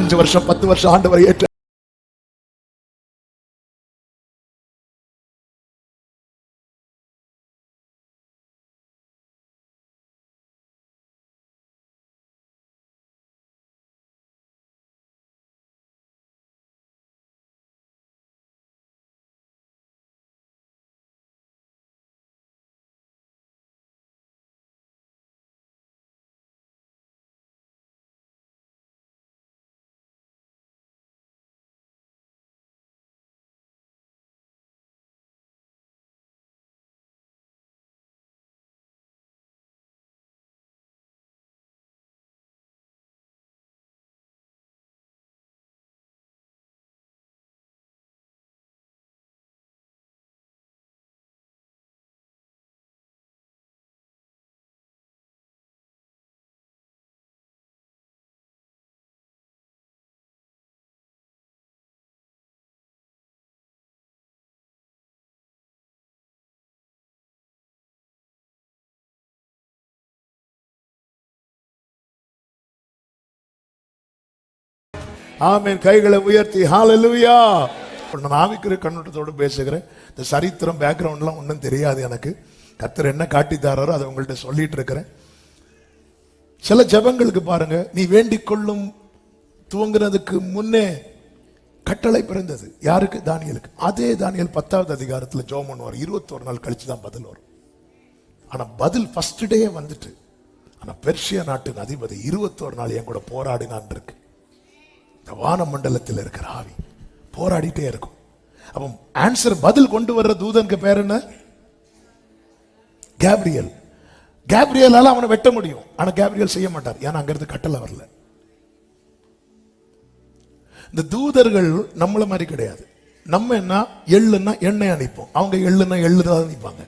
5 வருஷம் 10 வருஷம் ஆண்டவரை ஏற்று ஆமென். கைகளை உயர்த்தி ஹalleluya. நான் ஆவிக்குரிய கண்ணோட்டத்தோடு பேசுகிறேன். இந்த சரித்திரம் பேக்ரவுண்ட்லாம் ஒன்றும் தெரியாது எனக்கு. கர்த்தர் என்ன காட்டி தராரோ அதை உங்கள்கிட்ட சொல்லிட்டு இருக்கிறேன். சில ஜெபங்களுக்கு பாருங்க, நீ வேண்டிக் கொள்ளும் துவங்குறதுக்கு முன்னே கட்டளை பிறந்தது. யாருக்கு? தானியலுக்கு. அதே தானியல் 10வது அதிகாரத்தில் ஜெபம் பண்ணுவார். 21 நாள் கழிச்சு தான் பதில் வரும். ஆனா பதில் ஃபர்ஸ்ட் டே வந்துட்டு. ஆனா பெர்ஷியா நாட்டின் அதிபதி 21 நாள் என் கூட போராடினான் இருக்கு. இந்த வான மண்டலத்தில் இருக்கிற ஆவி போராடிட்டே இருக்கும். அப்ப ஆன்சர் பதில் கொண்டு வர்ற தூதனுக்கு பேர் என்ன? கேப்ரியல். கேப்ரியலால அவனை வெட்ட முடியும். ஆனா கேப்ரியல் செய்ய மாட்டார். ஏன்னா அங்கிருந்து கட்டளை வரல. இந்த தூதர்கள் நம்மள மாதிரி கிடையாது. நம்ம என்ன எள்ளுன்னா எண்ணெய் அனுப்போம், அவங்க எள்ளுன்னா எள்ளுதான் அனுப்பாங்க.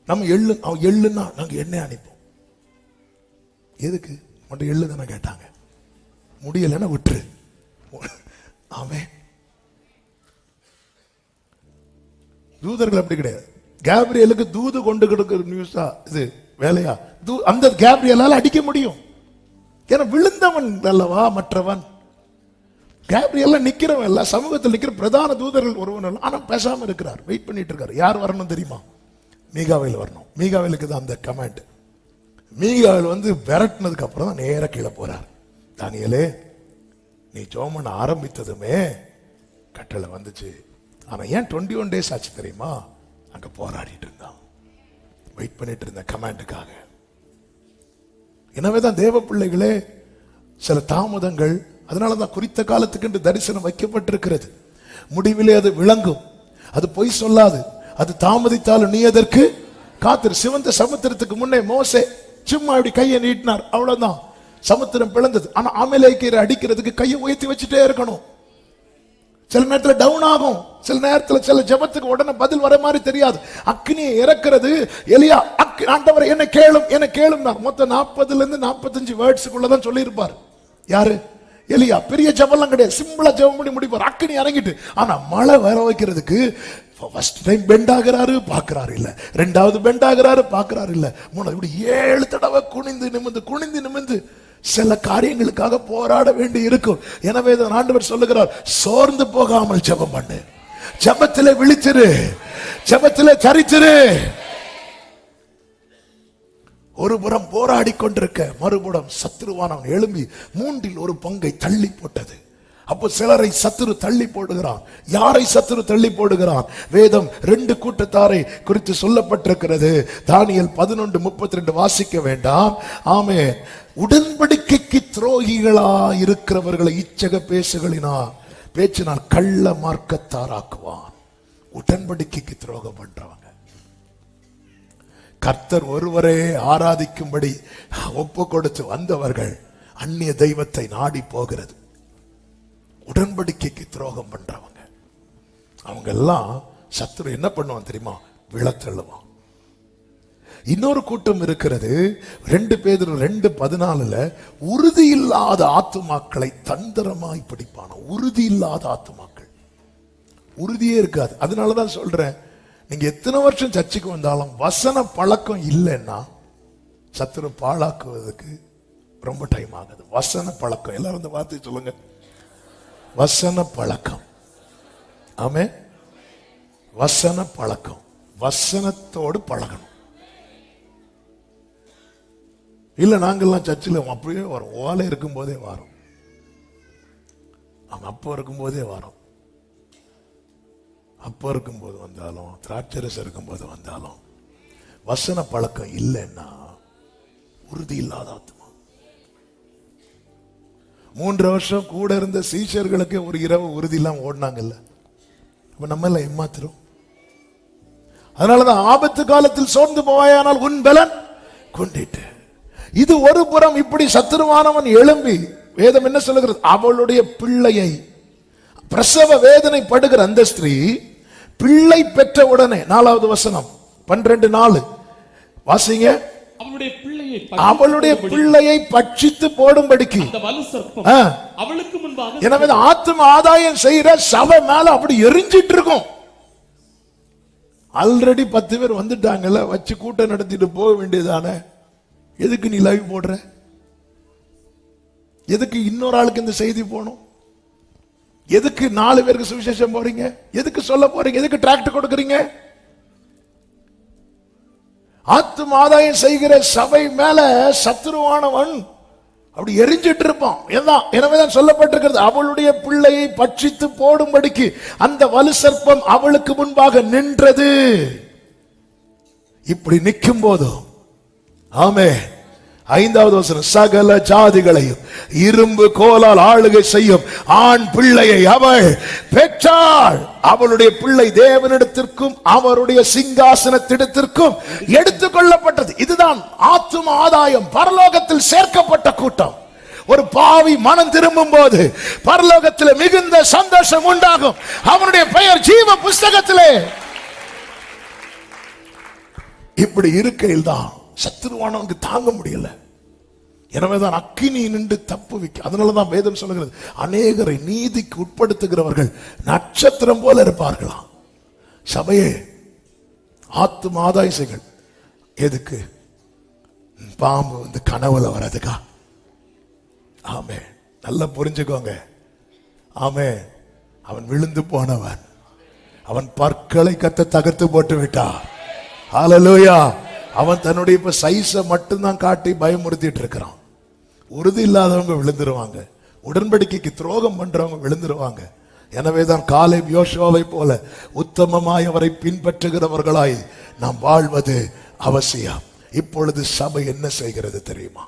நம்ம எள்ளுன்னா நாங்க எண்ணெய் அனுப்போம். எதுக்கு? மட்டும் எள்ளு தானே கேட்டாங்க. முடியலன்னா விட்டுரு. ஆமென். தூதர்கள் அப்படி கிடையாது. கேப்ரியலுக்கு தூது கொண்டு கொடுக்கிற நியூஸா இது வேலையா? அந்த கேப்ரியலால அடிக்க முடியும். ஏன்னா விழுந்தவன் அல்லவா மற்றவன். கேப்ரியல் நிக்கிறவன் இல்ல, சமூகத்தில் நிக்கிற பிரதான தூதர்கள் ஒருவன். ஆனா பேசாம இருக்கிறார், வெயிட் பண்ணிட்டு இருக்காரு. யார் வரணும் தெரியுமா? மீகாவேல் வரணும். மீகாவேலுக்கு தான் அந்த கமாண்ட். மீகாவேல் வந்து விரட்டினதுக்கு அப்புறம் தான் நேர கீழே போறார். தானியலே, நீ ஜோமன் ஆரம்பித்ததுமே கட்டளை வந்துச்சு. ஆனா ஏன் 21 days ஆச்சு தெரியுமா? அங்க போராடிட்டு இருந்தான், வெயிட் பண்ணிட்டு இருந்த கமாண்டுக்காக. எனவேதான் தேவ பிள்ளைகளே, சில தாமதங்கள், அதனாலதான் குறித்த காலத்துக்கு என்று தரிசனம் வைக்கப்பட்டிருக்கிறது. முடிவிலே அது விளங்கும், அது பொய் சொல்லாது. அது தாமதித்தாலும் நீ அதற்கு காத்திரு. சிவந்த சமுத்திரத்துக்கு முன்னே மோசே சும்மா இப்படி கையை நீட்டினார், அவ்வளவுதான், சமுத்திரம் பிளந்தது. ஆனா அமலேக்கியரை அடிக்கிறதுக்கு கையை உயர்த்தி வச்சுட்டே இருக்கணும். சில நேரத்தில் டவுன் ஆகும், சில நேரத்தில் சில ஜெபத்துக்கு உடனே பதில் வர மாதிரி தெரியாது. அக்னியை இறக்கிறது. எலியா ஆண்டவரை என்ன கேளும் என்ன கேளும். மொத்தம் 40 to 45 வேர்ட்ஸுக்குள்ளதான் சொல்லி இருப்பார். யாரு? எலியா. பெரிய ஜெபம்லாம் கிடையாது, சிம்பிளா ஜெபம் பண்ணி முடிப்பார். அக்னி இறங்கிட்டு. ஆனா மழை வர வைக்கிறதுக்கு ஃபர்ஸ்ட் டைம் பெண்ட் ஆகிறாரு, பாக்குறாரு இல்ல. ரெண்டாவது பெண்ட் ஆகிறாரு, பாக்குறாரு இல்ல. மூணாவது இப்படி 7 தடவை குனிந்து நிமிந்து சில காரியங்களுக்காக போராட வேண்டி இருக்கும். எனவே ஆண்டவர் சொல்லுகிறார், சோர்ந்து போகாமல் ஜெபம் பண்ணு, ஜெபத்திலே விழிச்சிரு, ஜெபத்திலே சரித்திரு. ஒரு புறம் போராடி கொண்டிருக்க, மறுபுறம் சத்துருவானவன் எழும்பி 1/3 பங்கை தள்ளி போட்டது. அப்போ சிலரை சத்துரு தள்ளி போடுகிறான். யாரை சத்துரு தள்ளி போடுகிறான்? வேதம் 2 கூட்டத்தாரை குறித்து சொல்லப்பட்டிருக்கிறது. தானியேல் 11:32 வாசிக்க வேண்டாம். ஆமே. உடன்படிக்கைக்கு துரோகிகளா இருக்கிறவர்களை இச்சக பேச்சினால் கள்ள மார்க்கத்தாராக்குவான். உடன்படிக்கைக்கு துரோகம் பண்றவங்க, கர்த்தர் ஒருவரே ஆராதிக்கும்படி ஒப்பு கொடுத்து வந்தவர்கள் அந்நிய தெய்வத்தை நாடி போகிறது. உடன்படிக்கைக்கு துரோகம் பண்றவங்க அவங்க எல்லாம் சத்துரு என்ன பண்ணுவான் தெரியுமா? விழத்தள்ளுவான். இன்னொரு கூட்டம் இருக்கிறது. 2 பேதுரு 2:14 உறுதி இல்லாத ஆத்துமாக்களை தந்திரமாய் பிடிப்பான. உறுதி இல்லாத ஆத்துமாக்கள், உறுதியே இருக்காது. அதனாலதான் சொல்றேன், நீங்க எத்தனை வருஷம் சர்ச்சுக்கு வந்தாலும் வசன பழக்கம் இல்லைன்னா சத்துரு பாழாக்குவதற்கு ரொம்ப டைம் ஆகுது. வசன பழக்கம், எல்லாரும் இந்த வார்த்தை சொல்லுங்க, வசன பழக்கம். ஆமே, வசன பழக்கம். வசனத்தோடு பழகணும். இல்ல நாங்கெல்லாம் சர்ச்சில் அப்படியே வரோம், ஓலை இருக்கும் போதே வரோம், அவங்க அப்போ இருக்கும் போதே வரோம். அப்போ இருக்கும்போது வந்தாலும் திராட்சரசம் இருக்கும்போது வந்தாலும் வசன பழக்கம் இல்லைன்னா உறுதி இல்லாத ஆத்மா. 3 வருஷம் கூட இருந்த சீஷர்களுக்கு ஒரு இரவு உறுதி இல்லாம ஓடினாங்கல்ல, அப்ப நம்ம எல்லாம் ஏமாத்துறோம். அதனாலதான் ஆபத்து காலத்தில் சோர்ந்து போவாயானால் உன் பலன் கொண்டிட்டு. இது ஒரு புறம் இப்படி சத்துருவானவன் எழும்பி, வேதம் என்ன சொல்லுகிறது, அவளுடைய பிள்ளையை, பிரசவ வேதனை படுகிற அந்த ஸ்திரீ பிள்ளை பெற்ற உடனே, 4வது வசனம் 12:4 வாசிங்க, அவளுடைய பிள்ளையை பட்சித்து போடும்படிக்கு அவளுக்கு முன்பாக. எனவே ஆத்தும ஆதாயம் செய்யற சபை மேல அப்படி எரிஞ்சிட்டு இருக்கும். ஆல்ரெடி 10 பேர் வந்துட்டாங்கல்ல, வச்சு கூட்டம் நடத்திட்டு போக வேண்டியதானே. எதுக்கு நீ லைவ் போடுற? எதுக்கு இன்னொரு ஆளுக்கு இந்த செய்தி போகணும்? எதுக்கு 4 பேருக்கு சுவிசேஷம் போறீங்க? எதுக்கு சொல்ல போறீங்க? எதுக்கு டிராக்ட் கொடுக்கறீங்க? ஆத்தும ஆதாயம் செய்கிற சபை மேல சத்துருவானவன் அப்படி எரிஞ்சிட்டு இருப்பான். எனவேதான் சொல்லப்பட்டிருக்கிறது, அவளுடைய பிள்ளையை பட்சித்து போடும்படிக்கு அந்த வலு சர்ப்பம் அவளுக்கு முன்பாக நின்றது. இப்படி நிற்கும் போதும், ஆமே, 5வது வசனம், சகல ஜாதிகளையும் இரும்பு கோலால் ஆளுகை செய்யும் ஆண் பிள்ளையை அவள் பெற்றாள். அவளுடைய பிள்ளை தேவனிடத்திற்கும் அவருடைய சிங்காசனத்திடத்திற்கும் எடுத்துக் கொள்ளப்பட்டது. இதுதான் ஆத்தும ஆதாயம், பரலோகத்தில் சேர்க்கப்பட்ட கூட்டம். ஒரு பாவி மனம் திரும்பும் போது பரலோகத்தில் மிகுந்த சந்தோஷம் உண்டாகும். அவனுடைய பெயர் ஜீவ புஸ்தகத்திலே. இப்படி இருக்கையில் தான் சத்துருவானவனுக்கு தாங்க முடியல. எனவேதான் அக்கினி நின்று தப்பு வைக்க. அதனாலதான் வேதம் சொல்லுகிறது, அநேகரை நீதிக்கு உட்படுத்துகிறவர்கள் நட்சத்திரம் போல இருப்பார்களாம். சபையே, ஆத்தும ஆதாயங்கள் எதுக்கு? பாம்பு வந்து கனவுல வர்றதுக்கா? ஆமே, நல்லா புரிஞ்சுக்கோங்க. ஆமே, அவன் விழுந்து போனவன், அவன் பற்களை கத்த தகர்த்து போட்டு விட்டான். ஹல்லேலூயா. அவன் தன்னுடைய இப்ப சைஸை மட்டும்தான் காட்டி பயமுறுத்திட்டு இருக்கிறான். உறுதி இல்லாதவங்க விழுந்துருவாங்க, உடன்படிக்கைக்கு துரோகம் பண்றவங்க விழுந்துருவாங்க. எனவேதான் காலேப் யோசுவாவை போல உத்தமமாய் அவரை பின்பற்றுகிறவர்களாய் நாம் வாழ்வது அவசியம். இப்பொழுது சபை என்ன செய்கிறது தெரியுமா?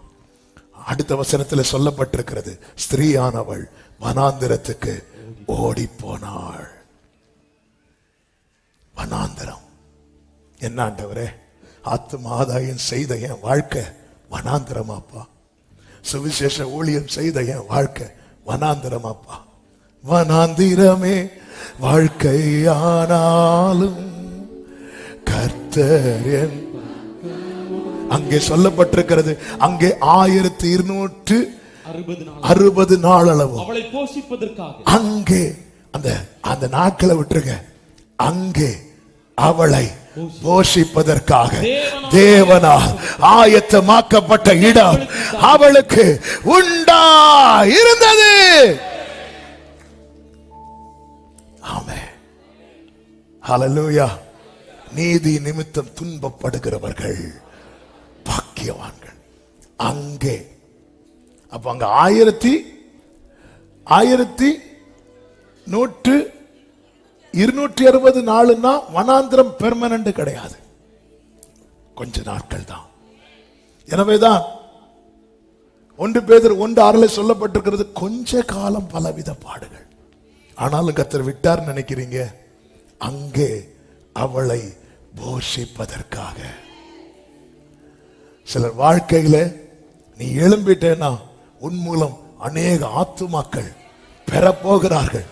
அடுத்த வசனத்தில் சொல்லப்பட்டிருக்கிறது, ஸ்திரீயானவள் வனாந்திரத்துக்கு ஓடி போனாள். வனாந்திரம் என்ன ஆண்டவரே? ஆத்தும ஆதாயம் செய்த என் வாழ்க்கை வனாந்திரமாப்பா. சுவிசேஷ ஊழியம் செய்த என் வாழ்க்கை வனாந்திரமாப்பா. வனாந்திரமே வாழ்க்கையானாலும் கர்த்தர். அங்கே சொல்லப்பட்டிருக்கிறது, அங்கே 1260 நாள் அளவு அவளை போஷிப்பதற்காக. அங்கே அந்த நாட்களை விட்டுருங்க, அங்கே அவளை போஷிப்பதற்காக தேவனால் ஆயத்தமாக்கப்பட்ட இடம் அவளுக்கு உண்டா இருந்தது. ஆமென், ஹல்லேலூயா. நீதி நிமித்தம் துன்பப்படுகிறவர்கள் பாக்கியவான்கள். அங்கே அப்ப அங்க 1260 நாளுன்னா வனாந்திரம் பெர்மனன்ட் கிடையாது, கொஞ்ச நாட்கள் தான். எனவேதான் 1 பேதுரு 1:6 சொல்லப்பட்டிருக்கிறது, கொஞ்ச காலம் பலவித பாடுகள். ஆனாலும் கர்த்தர் விட்டார் நினைக்கிறீங்க, அங்கே அவளை போஷிப்பதற்காக. சிலர் வாழ்க்கையில நீ எழும்பிட்டேன்னா உன் மூலம் அநேக ஆத்துமாக்கள் பெற போகிறார்கள்,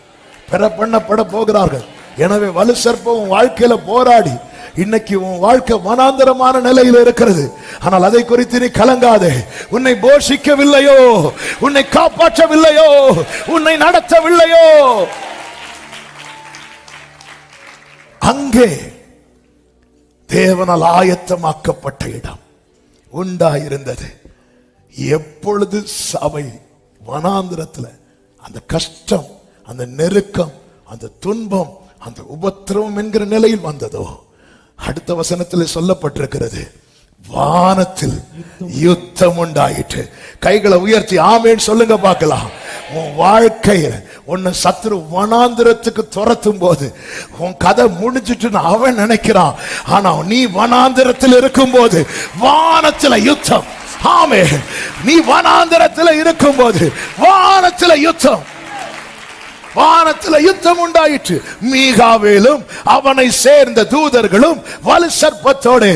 பெற பண்ணப்பட போகிறார்கள். எனவே வலு சர்ப்பம் வாழ்க்கையில போராடி இன்னைக்கு உன் வாழ்க்கை வனாந்தரமான நிலையில் இருக்கிறது. ஆனால் அதை குறித்து நீ கலங்காதே. உன்னை போஷிக்கவில்லையோ, உன்னை காப்பாற்றவில்லையோ, உன்னை நடத்தவில்லையோ, அங்கே தேவனால் ஆயத்தமாக்கப்பட்ட இடம் உண்டாயிருந்தது. எப்பொழுது சபை வனாந்திரத்துல அந்த கஷ்டம், அந்த நெருக்கம், அந்த துன்பம், அந்த உபத்திரவம் என்கிற நிலையில் வந்ததோ, அடுத்த வசனத்தில் சொல்லப்பட்டிருக்கிறது, வானத்தில் யுத்தம் உண்டாயிற்று. கைகளை உயர்த்தி ஆமேன் சொல்லுங்க பார்க்கலாம். உன் வாழ்க்கையில உன்னை சத்துரு வனாந்திரத்துக்கு துரத்தும் போது உன் கதை முடிஞ்சிட்டு அவன் நினைக்கிறான். ஆனா நீ வனாந்திரத்தில் இருக்கும் போது வானத்துல யுத்தம். ஆமே, நீ வனாந்திரத்தில் இருக்கும் போது வானத்துல யுத்தம். வானத்துல யுத்தம் உண்டாயிற்று. மீகாவேலும் அவனை சேர்ந்த தூதர்களும் வலு சர்ப்பத்தோடு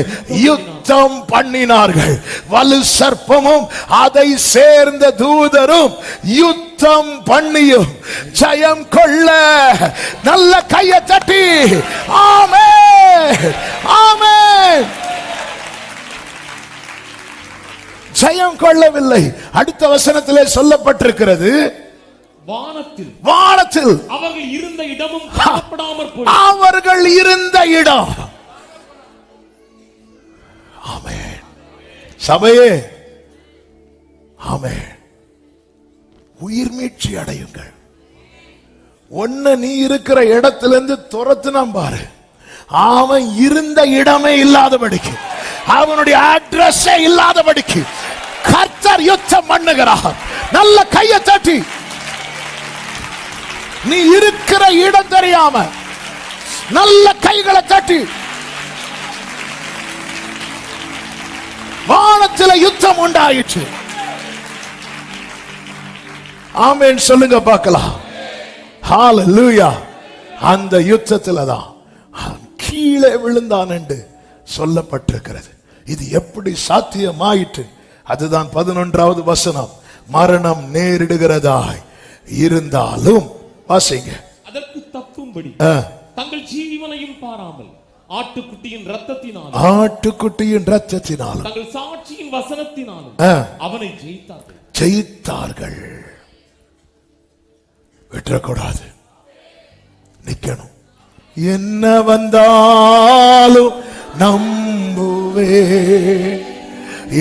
யுத்தம் பண்ணினார்கள். வலு சர்ப்பமும் அதை சேர்ந்த தூதரும் யுத்தம் பண்ணியும் ஜெயம் கொள்ள நல்ல கையை தட்டி ஆமென் ஆமென். ஜெயம் கொள்ளவில்லை. அடுத்த வசனத்திலே சொல்லப்பட்டிருக்கிறது, வானத்தில் அவர்கள் இருந்த இடமும் காணப்படாமற் போயிற்று. அவர்கள் இருந்த இடம். ஆமென். சபையே ஆமென். உயிர் மீட்சி அடையுங்கள். ஒன்ன நீ இருக்கிற இடத்திலிருந்து துரத்துனா பாரு, அவன் இருந்த இடமே இல்லாதபடிக்கு, அவனுடைய அட்ரஸே இல்லாதபடிக்கு கர்த்தர் யுத்தம் பண்ணுகிறார். நல்ல கையை தட்டி, நீ இருக்கிற இடம் தெரியாம நல்ல கைகளை தட்டி, வானத்தில் யுத்தம் உண்டாயிற்று. ஆமென் சொல்லுங்க பார்க்கலாம். ஹalleluya. அந்த யுத்தத்துல தான் கீழே விழுந்தான் என்று சொல்லப்பட்டிருக்கிறது. இது எப்படி சாத்தியமாயிற்று? அதுதான் 11வது வசனம். மரணம் நேரிடுகிறதாய் இருந்தாலும், வாசிங்க, அதற்கு தப்பும்படி தங்கள் ஜீவனையும் பாராமல் ஆட்டுக்குட்டியின் இரத்தத்தினாலும் தங்கள் சாட்சியின் வசனத்தினாலும் அவனை ஜெயித்தார்கள். விட்டுறக்கூடாது, நிக்கணும். என்ன வந்தாலும் நம்புவே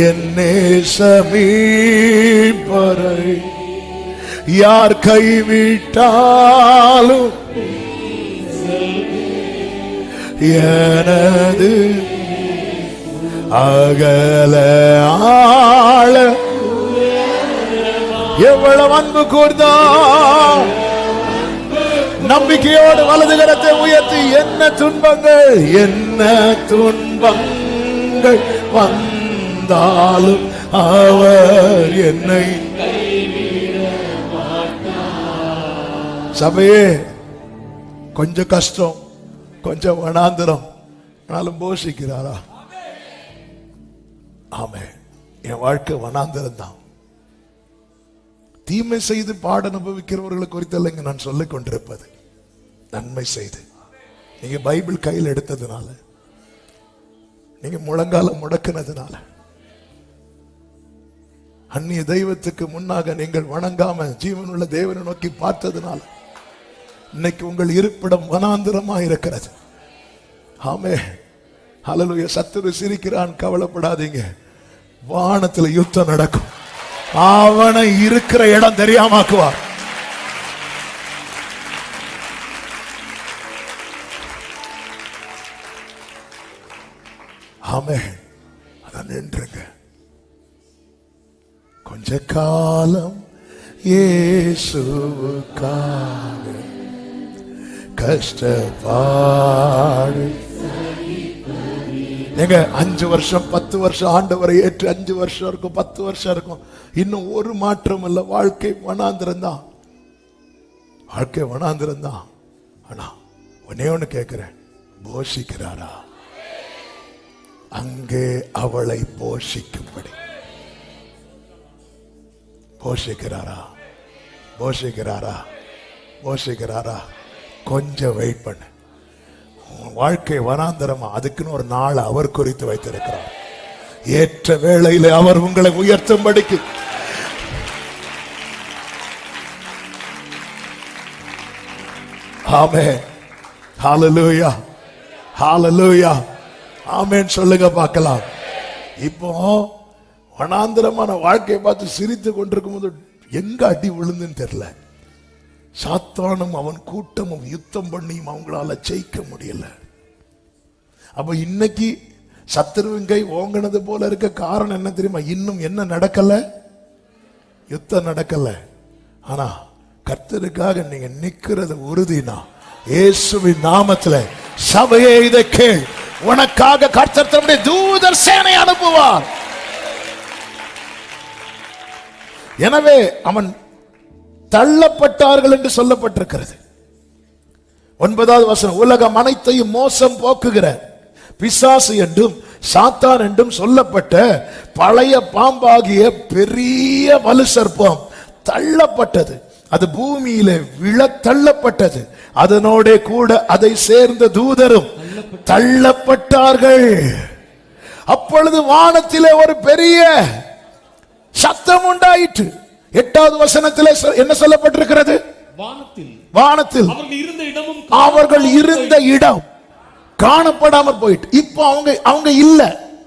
என்னே சமீபரை, யார் கைவிட்டாலும் எனது அகல ஆள எவ்வளவு அன்பு கூர்ந்தா. நம்பிக்கையோடு வலது கரத்தை உயர்த்தி, என்ன துன்பங்கள் வந்தாலும் அவர் என்னை. சபையே, கொஞ்சம் கஷ்டம், கொஞ்சம் வனாந்திரம், ஆனாலும் போஷிக்கிறாரா? ஆமே, என் வாழ்க்கை வனாந்திரம் தான். தீமை செய்து பாட அனுபவிக்கிறவர்களை குறித்தல்ல இங்க நான் சொல்லிக் கொண்டிருப்பது, நன்மை செய்து நீங்க பைபிள் கையில் எடுத்ததுனால, நீங்க முழங்கால முடக்கினதுனால, அந்நிய தெய்வத்துக்கு முன்னாக நீங்கள் வணங்காம ஜீவனுள்ள தேவனை நோக்கி பார்த்ததுனால இன்னைக்கு உங்கள் இருப்பிடம் வனாந்திரமா இருக்கிறது. ஆமே, ஹல்லேலூயா. சத்துரு சிரிக்கிறான், கவலைப்படாதீங்க, வானத்துல யுத்தம் நடக்கும். அவனை இருக்கிற இடம் தெரியாமாக்குவார். ஆமே, அதான் நின்றுங்க. கொஞ்ச காலம் இயேசுவுக்காக கஷ்டப்பாடு. எங்க 5 வருஷம் 10 வருஷம் ஆண்டவரை ஏற்று 5 வருஷம் இருக்கும், 10 வருஷம் இருக்கும், இன்னும் ஒரு மாற்றம் இல்ல. வாழ்க்கை வனாந்திரம் தான், வாழ்க்கை வனாந்திரம் தான். ஆனா ஒன்னே ஒண்ணு கேட்கிறேன், போஷிக்கிறாரா? அங்கே அவளை போஷிக்கும்படி போஷிக்கிறாரா? போஷிக்கிறாரா? போஷிக்கிறாரா? கொஞ்சம் வெயிட் பண்ணு. வாழ்க்கை வனாந்தரமா, அதுக்குன்னு ஒரு நாள் அவர் குறித்து வைத்திருக்கிறார். ஏற்ற வேளையிலே அவர் உங்களை உயர்த்தும்படிக்கு. ஆமென், ஹல்லேலூயா, ஹல்லேலூயா, ஆமென் சொல்லுங்க பார்க்கலாம். இப்போ வனாந்திரமான வாழ்க்கையை பார்த்து சிரித்து கொண்டிருக்கும் போது எங்க அடி விழுந்துன்னு தெரியல. சாத்தானும் அவன் கூட்டமும் யுத்தம் பண்ணியும் அவங்களால ஜெயிக்க முடியல. அப்ப இன்னைக்கு சத்துருவின் கை ஓங்கினது போல இருக்க காரணம் என்ன தெரியுமா? இன்னும் என்ன நடக்கல? யுத்தம் நடக்கல. ஆனா கர்த்தருக்காக நீங்க நிக்கிறது உறுதினா இயேசுவின் நாமத்துல சபையே இதை கேள். உனக்காக கர்த்தர் தம்முடைய தூதர் சேனை அனுப்புவார். எனவே அவன் தள்ளப்பட்டார்கள் என்று சொல்லப்பட்டிருக்கிறது. 9வது வசனம், உலகம் அனைத்தையும் மோசம் போக்குகிற பிசாசு என்றும் சாத்தான் என்றும் சொல்லப்பட்ட பழைய பாம்பாகிய பெரிய வலு சர்ப்பம் தள்ளப்பட்டது. அது பூமியிலே விழ தள்ளப்பட்டது. அதனோட கூட அதை சேர்ந்த தூதரும் தள்ளப்பட்டார்கள். அப்பொழுது வானத்திலே ஒரு பெரிய சத்தம் உண்டாயிற்று. 8வது வசனத்திலே என்ன சொல்லப்பட்டிருக்கிறது? வானத்தில் அவர்கள் இருந்த இடம் காணப்படாமல் போயிட்டு. இப்போ அவங்க இல்ல.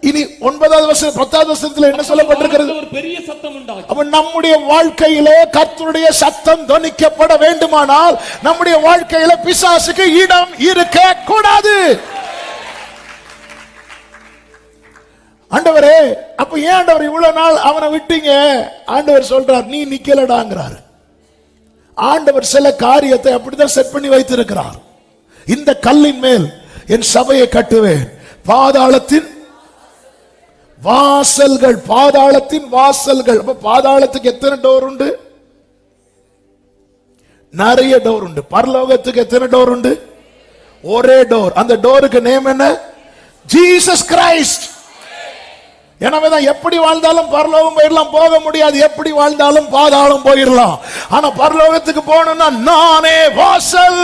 இனி 9வது வசனம் 10வது வசனத்தில் என்ன சொல்லப்பட்டிருக்கிறது? ஒரு பெரிய சத்தம் உண்டாயிற்று. அப்ப நம்முடைய வாழ்க்கையிலே கர்த்தருடைய சத்தம் தொனிக்கப்பட வேண்டுமானால் நம்முடைய வாழ்க்கையில பிசாசுக்கு இடம் இருக்க கூடாது. ஆண்டவரே, அப்ப ஏன் ஆண்டவர் இவ்வளவு நாள் அவனை விட்டீங்க? ஆண்டவர் சொல்றார், நீ நிக்கலடாங்கிறார். ஆண்டவர் சில காரியத்தை அப்படிதான் செட் பண்ணி வைத்திருக்கிறார். இந்த கல்லின் மேல் என் சபையை கட்டுவேன், பாதாளத்தின் வாசல்கள். பாதாளத்தின் வாசல்கள். அப்ப பாதாளத்துக்கு எத்தனை டோர் உண்டு? நிறைய டோர் உண்டு. பரலோகத்துக்கு எத்தனை டோர் உண்டு? ஒரே டோர். அந்த டோருக்கு நேம் என்ன? Jesus Christ. எனவேதான் எப்படி வாழ்ந்தாலும் பரலோகம் போயிடலாம், போக முடியாது. எப்படி வாழ்ந்தாலும் பாதாளம் போயிடலாம். ஆனா பரலோகத்துக்கு போகணும்னா நானே வாசல்,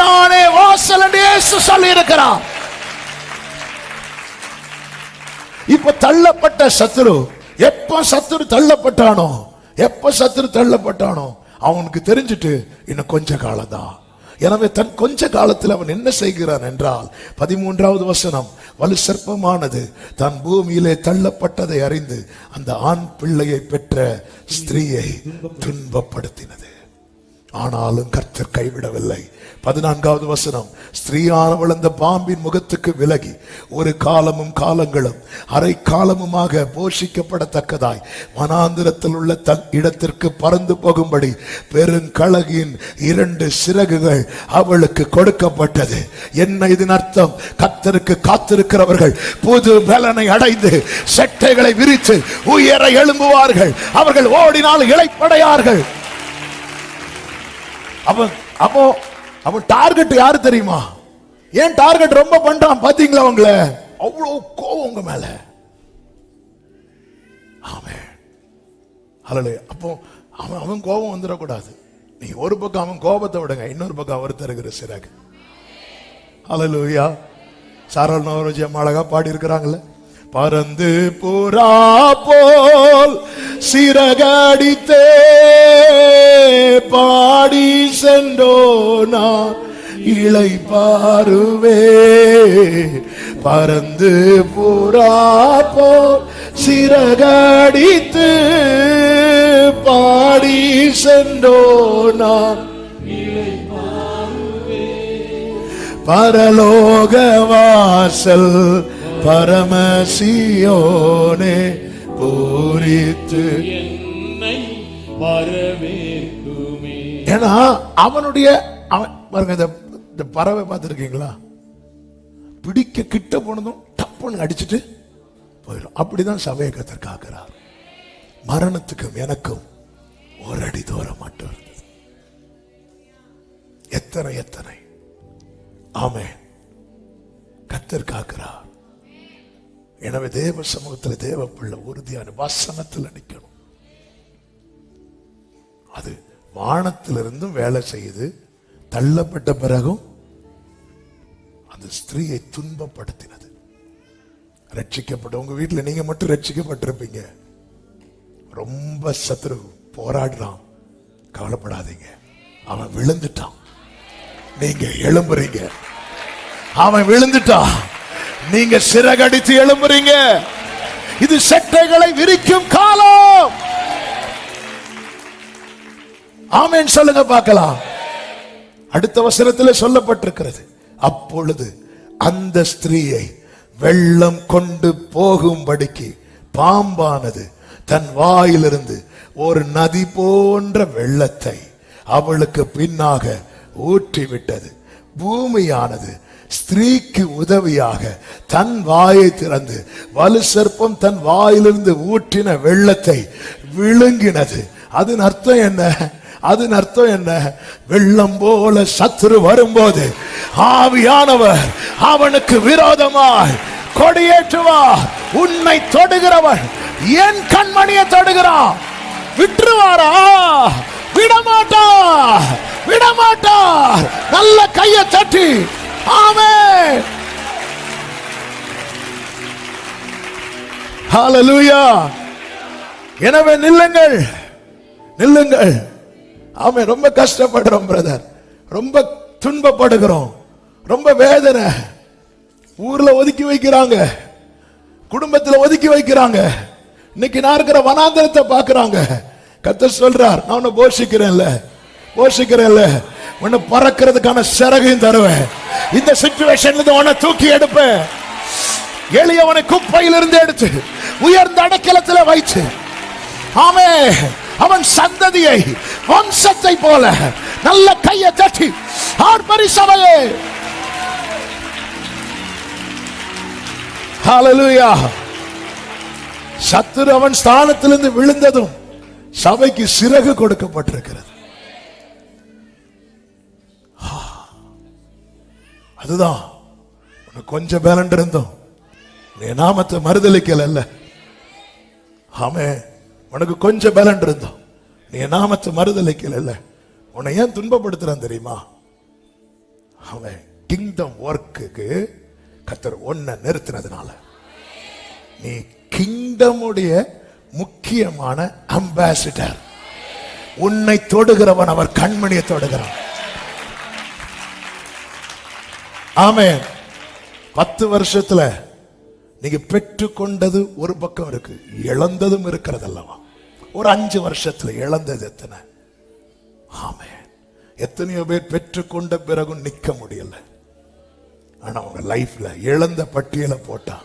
நானே வாசல் என்று இயேசு சொல்லி இருக்கிறார். இப்ப தள்ளப்பட்ட சத்துரு, எப்ப சத்துரு தள்ளப்பட்டானோ அவனுக்கு தெரிஞ்சிட்டு இன்னும் கொஞ்ச காலம் தான். எனவே தன் கொஞ்ச காலத்தில் அவன் என்ன செய்கிறான் என்றால் 13வது வசனம், வலு சர்ப்பமானது தன் பூமியிலே தள்ளப்பட்டதை அறிந்து அந்த ஆண் பிள்ளையை பெற்ற ஸ்திரீயை துன்பப்படுத்தினது. ஆனாலும் கர்த்தர் கைவிடவில்லை. 14வது வசனம், ஸ்திரீயானவள் அந்த பாம்பின் முகத்துக்கு விலகி ஒரு காலமும் காலங்களும் அரை காலமுமாக போஷிக்கப்படத்தக்கதாய் வனாந்திரத்தில் உள்ள தன் இடத்திற்கு பறந்து போகும்படி பெருங்கழகின் 2 சிறகுகள் அவளுக்கு கொடுக்கப்பட்டது. என்ன இதன் அர்த்தம்? கர்த்தருக்கு காத்திருக்கிறவர்கள் புது பலனை அடைந்து செட்டைகளை விரித்து உயர எழும்புவார்கள். அவர்கள் ஓடினால் இளைப்படையார்கள். அவன் டார்கெட் யாரு தெரியுமா? ஏன் டார்கெட் ரொம்ப பண்றான் பாத்தீங்களா? அவங்கள அவ்வளவு கோவம் உங்க மேல. அப்போ அவன் கோபம் வந்துடக்கூடாது. நீ ஒரு பக்கம் அவன் கோபத்தை விடுங்க, இன்னொரு பக்கம் அவர் தருகிற சிறகு. ஹல்லேலூயா. சாரல் நவரோஜி அம்மா அழகா பாடி இருக்கிறாங்கல்ல, பறந்து புறா போல் சிறகடித்தே பாடி சென்றோ நான் இளை பாருவே. பறந்து புறா போல் சிறகடித்து பாடி சென்றோ நான் இளை பாருவே. பரலோக வாசல் பரமசியோனே பூரித்து என்னை வரவேற்குமே. ஏன்னா அவனுடைய பாருங்க, இந்த பறவை பார்த்துருக்கீங்களா? பிடிக்க கிட்ட போனதும் டப்புன்னு அடிச்சுட்டு போயிடும். அப்படிதான் சபையை கர்த்தர் காக்கிறார். மரணத்துக்கும் எனக்கும் ஒரு அடி தூரம் மட்டும் இருந்தது. எத்தனை ஆமென். கர்த்தர் காக்கிறார். எனவே தேவ சமூகத்தில் தேவ பிள்ளை உறுதியான வசனத்தில் நிற்கணும். அது வானத்திலிருந்தும் வேலை செய்யுது. தள்ளப்பட்ட பிறகும் அந்த ஸ்திரீயை துன்பப்படுத்தினது. ரட்சிக்கப்பட்ட உங்க வீட்டில் நீங்க மட்டும் ரட்சிக்கப்பட்டிருப்பீங்க. ரொம்ப சத்துரு போராடுறான், கவலைப்படாதீங்க. அவன் விழுந்துட்டான், நீங்க எழும்புறீங்க. அவன் விழுந்துட்டான், நீங்க சிறகடித்து எழும்புறீங்க. இது செட்டைகளை விரிக்கும் காலம். ஆமென் சொல்லுங்க பார்க்கலாம். அடுத்த வசனத்தில் சொல்லப்பட்டிருக்கிறது, அப்பொழுது அந்த ஸ்திரீயை வெள்ளம் கொண்டு போகும்படிக்கு பாம்பானது தன் வாயிலிருந்து ஒரு நதி போன்ற வெள்ளத்தை அவளுக்கு பின்னாக ஊற்றிவிட்டது. பூமியானது ஸ்திரீக்கு உதவியாக தன் வாயை திறந்து வலு சர்ப்பம் தன் வாயிலிருந்து ஊற்றின வெள்ளத்தை விழுங்கினது. அதன் அர்த்தம் என்ன? அதன் அர்த்தம் என்ன? வெள்ளம் போல சத்துரு வரும்போது ஆவியானவர் அவனுக்கு விரோதமாய் கொடியேற்றுவார். உன்னை தொடுகிறவன் என் கண்மணியை தொடுகிறான். விட்டுருவாரா? விடமாட்டார், விடமாட்டார். நல்ல கையை தட்டி ஆமென். ஹல்லேலூயா. எனவே நில்லுங்கள், நில்லுங்கள். ஆமென். ரொம்ப கஷ்டப்படுறோம் பிரதர், ரொம்ப துன்பப்படுகிறோம், ரொம்ப வேதனை. ஊர்ல ஒதுக்கி வைக்கிறாங்க, குடும்பத்தில் ஒதுக்கி வைக்கிறாங்க. இன்னைக்கு நான் இருக்கிற வனாந்தரத்தை பார்க்கிறாங்க. கர்த்தர் சொல்றார், நான் உன்னை போஷிக்கிறேன்ல, போஷிக்கிறேன்ல, உன்னை பறக்கிறதுக்கான சிறகையும் தருவேன். இந்த சிச்சுவேஷன்ல இருந்து உன்னை தூக்கி எடுப்பேன். எளியவனை குப்பையிலிருந்து எடுத்து உயர்ந்த அடைக்கலத்தில் வைத்து ஆமென் அவன் சந்ததியை வம்சத்தை போல நல்ல கையை தட்டி ஆர்ப்பரி சபையே. ஹல்லேலூயா. சத்துரு அவன் ஸ்தானத்திலிருந்து விழுந்ததும் சபைக்கு சிறகு கொடுக்கப்பட்டிருக்கிறது. அதுதான் உனக்கு கொஞ்சம் பேலண்ட் இருந்தோம், நீ நாமத்தை மறுதலிக்கல. ஆமென். உனக்கு கொஞ்சம் பேலண்ட் இருந்தோம், நீ நாமத்தை மறுதலிக்கல. உன்னை ஏன் துன்பப்படுத்துறான் தெரியுமா? அவன் கிங்டம் ஒர்க்குக்கு கர்த்தர் ஒன்ன நிறுத்தினதுனால. நீ கிங்டமுடைய முக்கியமான அம்பாசிடர். உன்னை தொடுகிறவன் அவர் கண்மணியை தொடுகிறான். ஆமென். 10 வருஷத்துல நீங்க பெற்றுக்கொண்டது ஒரு பக்கம் இருக்கு, இழந்ததும் இருக்கிறது அல்லவா? ஒரு 5 வருஷத்துல இழந்தது எத்தனை? ஆமென். எத்தனையோ பேர் பெற்றுக்கொண்ட பிறகும் நிக்க முடியல. ஆனா அவங்க லைஃப்ல இழந்த பட்டியலை போட்டா,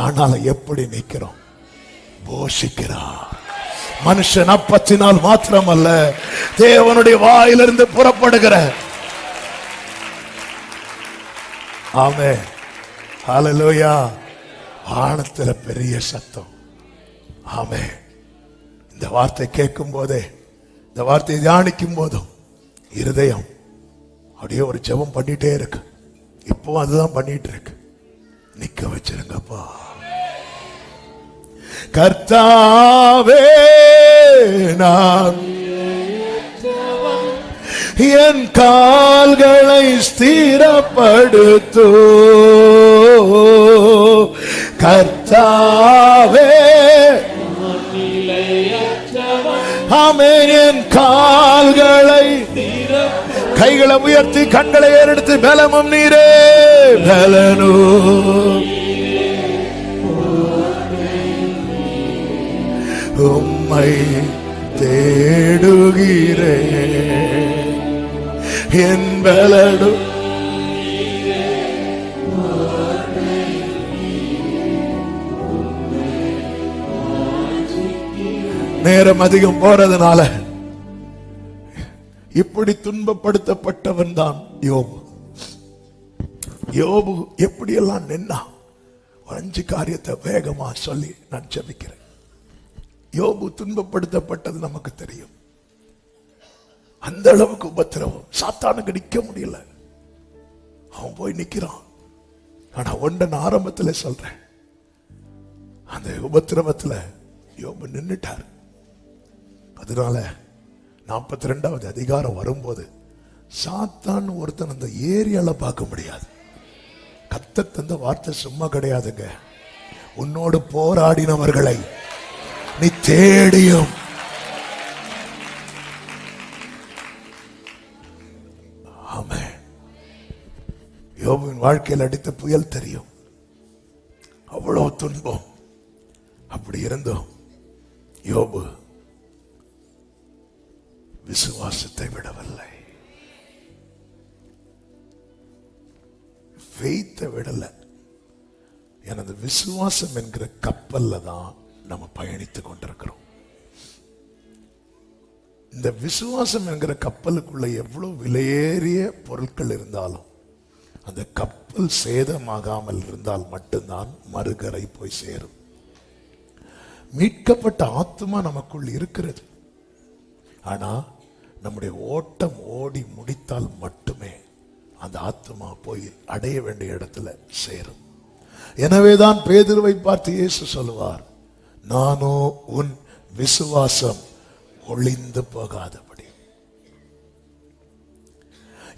ஆனாலும் எப்படி நிக்கிறோம்? போஷிக்கிறார். மனுஷன் அப்பத்தினால் மாத்திரமல்ல, தேவனுடைய வாயிலிருந்து புறப்படுகிற ஆமென். ஹல்லேலூயா. வானத்துல பெரிய சத்தம். ஆமென். இந்த வார்த்தை கேட்கும் போதே, இந்த வார்த்தையை தியானிக்கும் போதும் இருதயம் அப்படியே ஒரு ஜெபம் பண்ணிட்டே இருக்கு. இப்போ அதுதான் பண்ணிட்டு இருக்கு. நிக்க வச்சிருங்கப்பா. கர்த்தாவே, நான் என் கால்களை ஸ்திரப்படுத்து. கர்த்தாவே, ஆமென். என் கால்களை, கைகளை உயர்த்தி கண்களை ஏறெடுத்து, பலமும் நீரே, பலனோ உம்மை தேடுகிறேன். என் பலனோ நேரம் அதிகம் போறதுனால இப்படி துன்பப்படுத்தப்பட்டவன் தான் யோபு. யோபு எப்படியெல்லாம் நின்னா, 5 காரியத்தை வேகமா சொல்லி நான் ஜெபிக்கிறேன். யோபு துன்பப்படுத்தப்பட்டது நமக்கு தெரியும். அந்த அளவுக்கு உபத்திரவம், சாத்தானுக்கு நிக்க முடியல. அவன் போய் நிக்கிறான். ஆனா ஒன்றை நான் ஆரம்பத்தில் சொல்றேன், அந்த உபத்திரவத்துல யோபு நின்னுட்டார். அதனால 42வது அதிகாரம் வரும்போது சாத்தான் ஒருத்தன் அந்த ஏரியால பார்க்க முடியாது. கர்த்தர் தந்த வார்த்தை சும்மா கிடையாதுங்க. உன்னோடு போராடினவர்களை நீ தேடியும் ஆமென். யோபுவின் வாழ்க்கையில் அடித்த புயல் தெரியும். அவ்வளவு துன்பம், அப்படி இருந்தோம் யோபு விசுவாசத்தை விடவில்லை, ஃபெய்த்தை விடல. எனது விசுவாசம் என்கிற கப்பல்ல தான் நம்ம பயணித்துக் கொண்டிருக்கிறோம். இந்த விசுவாசம் என்கிற கப்பலுக்குள்ள எவ்வளவு விலையேறிய பொருட்கள் இருந்தாலும் அந்த கப்பல் சேதமாகாமல் இருந்தால் மட்டும்தான் மறுகரை போய் சேரும். மீட்கப்பட்ட ஆத்துமா நமக்குள் இருக்கிறது. ஆனா நம்முடைய ஓட்டம் ஓடி முடித்தால் மட்டுமே அந்த ஆத்துமா போய் அடைய வேண்டிய இடத்துல சேரும். எனவேதான் பேதுருவை பார்த்து இயேசு சொல்லுவார், நானோ உன் விசுவாசம் ஒளிந்து போகாதபடி.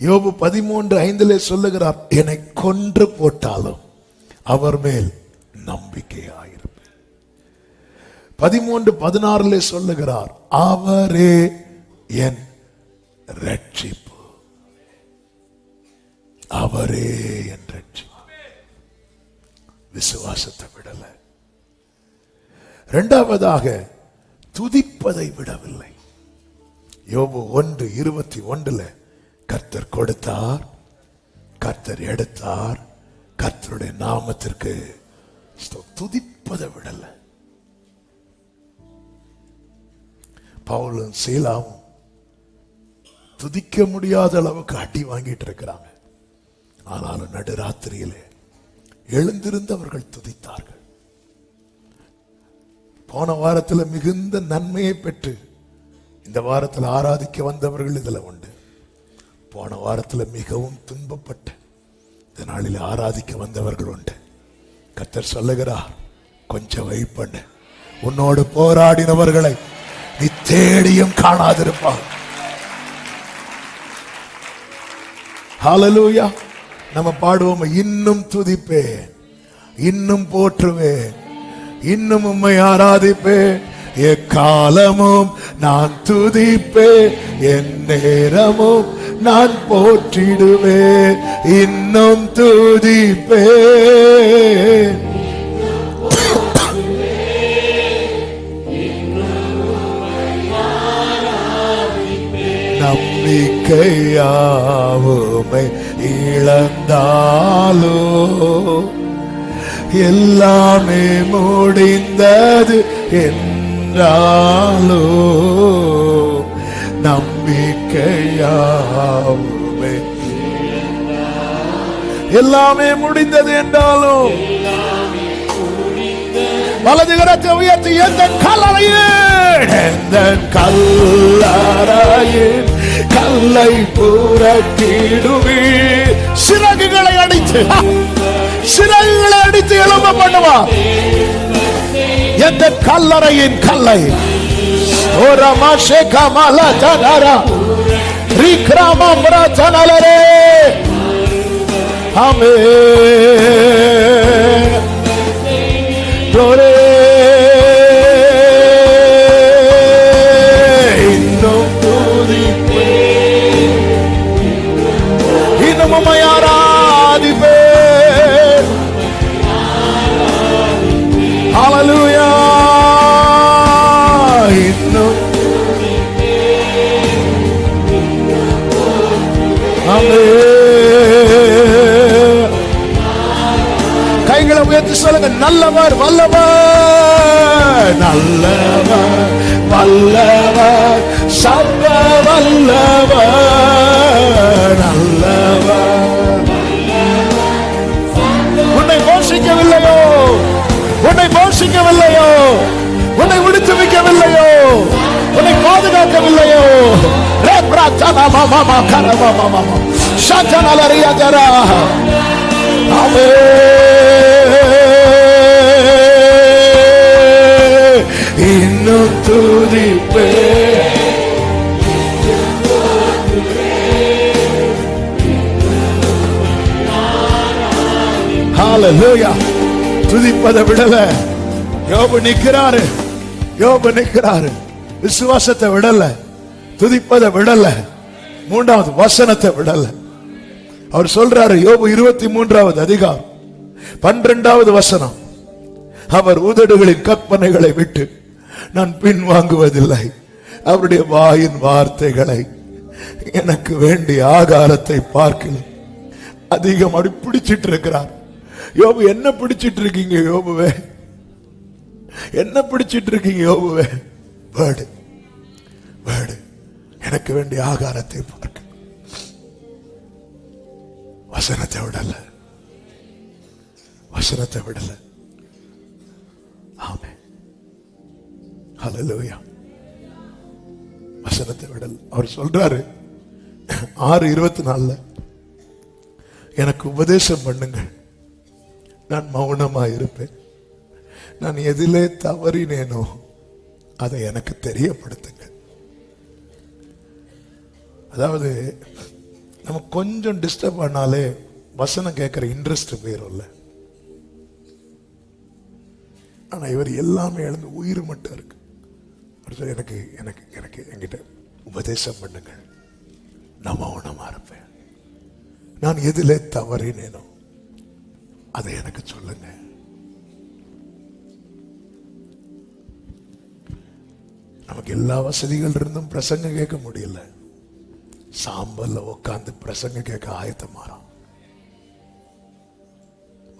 யோபு 13:5 சொல்லுகிறார், என்னை கொன்று போட்டாலும் அவர் மேல் நம்பிக்கையாயிருப்பேன். 13:16 சொல்லுகிறார், அவரே என் ரட்சிப்பு, அவரே என் ரட்சிப்பு. விசுவாசத்தை விடல. இரண்டாவதாக துதிப்பதை விடவில்லை. யோபு 1:21 கர்த்தர் கொடுத்தார், கர்த்தர் எடுத்தார், கர்த்தருடைய நாமத்திற்கு துதிப்பதை விடல. பவுலும் சீலாவும் துதிக்க முடியாத அளவுக்கு அடி வாங்கிட்டு இருக்கிறாங்க. ஆனாலும் நடுராத்திரியிலே எழுந்திருந்தவர்கள் துதித்தார்கள். போன வாரத்தில் மிகுந்த நன்மையை பெற்று இந்த வாரத்தில் ஆராதிக்க வந்தவர்கள் இதுல உண்டு. போன வாரத்தில் மிகவும் துன்பப்பட்டு இந்த நாளில் ஆராதிக்க வந்தவர்கள் உண்டு. கர்த்தர் சொல்லுகிறார், கொஞ்சம் வெயிட் பண்ணு, உன்னோடு போராடினவர்களை நீ தேடியும் காணாதிருப்பார். ஹல்லேலூயா. நம்ம பாடுவோம், இன்னும் துதிப்பேன், இன்னும் போற்றுவேன், இன்னும் உம்மை ஆராதிப்பேன், எக்காலமும் நான் துதிப்பேன், என் நேரமும் நான் போற்றிடுவேன், இன்னும் துதிப்பேன். நம்பிக்கையாவுமை இழந்தாலோ எல்லாமே முடிந்தது என்றாலோ, நம்பிக்கையாவுமை எல்லாமே முடிந்தது என்றாலும் வலது கரத்தை உயர்த்தி எந்த கல்லறையின் கல்லை புரட்டிடுவே, சிறகுகளை அடித்து எழும்ப பண்ணுவார். எந்த கல்லறையின் கல்லை இன்னும் துதிப்பேன், இன்னும் உம்மை ஆராதிப்பேன். ஹல்லேலூயா. இன்னும் கைகளை உயர்த்தி சொல்லுங்க, நல்லவர் வல்லவர், நல்லவர் வல்லவர், சர்வ வல்லவர், நல்லவர். உன்னை போஷிக்கவில்லையோ, உன்னை போஷிக்கவில்லையோ, உன்னை விடுத்து வைக்கவில்லையோ, உன்னை பாதுகாக்கவில்லையோ, இன்னும் துதிப்பேன். ஹல்லேலூயா. துதிப்பதை விடல. யோபு நிற்கிறாரு, யோபு நிற்கிறாரு, விசுவாசத்தை விடல, துதிப்பதை விடல, மூன்றாவது வசனத்தை விடல. அவர் சொல்றாரு, யோபு 23வது அதிகாரம் 12வது வசனம், அவர் உதடுகளின் கற்பனைகளை விட்டு நான் பின்வாங்குவதில்லை. அவருடைய வாயின் வார்த்தைகளை எனக்கு வேண்டிய ஆகாரத்தை பார்க்கலாம் அதிகம் அப்படி பிடிச்சிட்டு இருக்கிறார். யோபு, என்ன பிடிச்சிட்டு இருக்கீங்க யோபுவே? என்ன பிடிச்சிட்டு இருக்கீங்க யோபுவே? வேர்டு வேர்டு, எனக்கு வேண்டிய ஆகாரத்தை பார்க்க. வசனத்தை விடல, வசனத்தை விடல. ஆமென், ஹல்லேலூயா. வசனத்தை விடல. அவர் சொல்றாரு 6:24, எனக்கு உபதேசம் பண்ணுங்கள், நான் மௌனமா இருப்பேன். நான் எதிலே தவறினேனோ அதை எனக்கு தெரியப்படுத்துங்க. அதாவது நம்ம கொஞ்சம் டிஸ்டர்ப் ஆனாலே வசனம் கேட்கிற இன்ட்ரெஸ்ட் போயிரும்ல. ஆனா இவர் எல்லாமே எழுந்து உயிர் மட்டும் இருக்கு. எனக்கு எனக்கு எனக்கு என்கிட்ட உபதேசம் பண்ணுங்க, நான் மௌனமா இருப்பேன். நான் எதிலே தவறினேனோ அதை எனக்கு சொல்லுங்க. நமக்கு எல்லா வசதிகள் இருந்தும் பிரசங்கம் கேட்க முடியல. சாம்பல்ல உட்கார்ந்து பிரசங்க கேட்க ஆயத்தமாறோம்.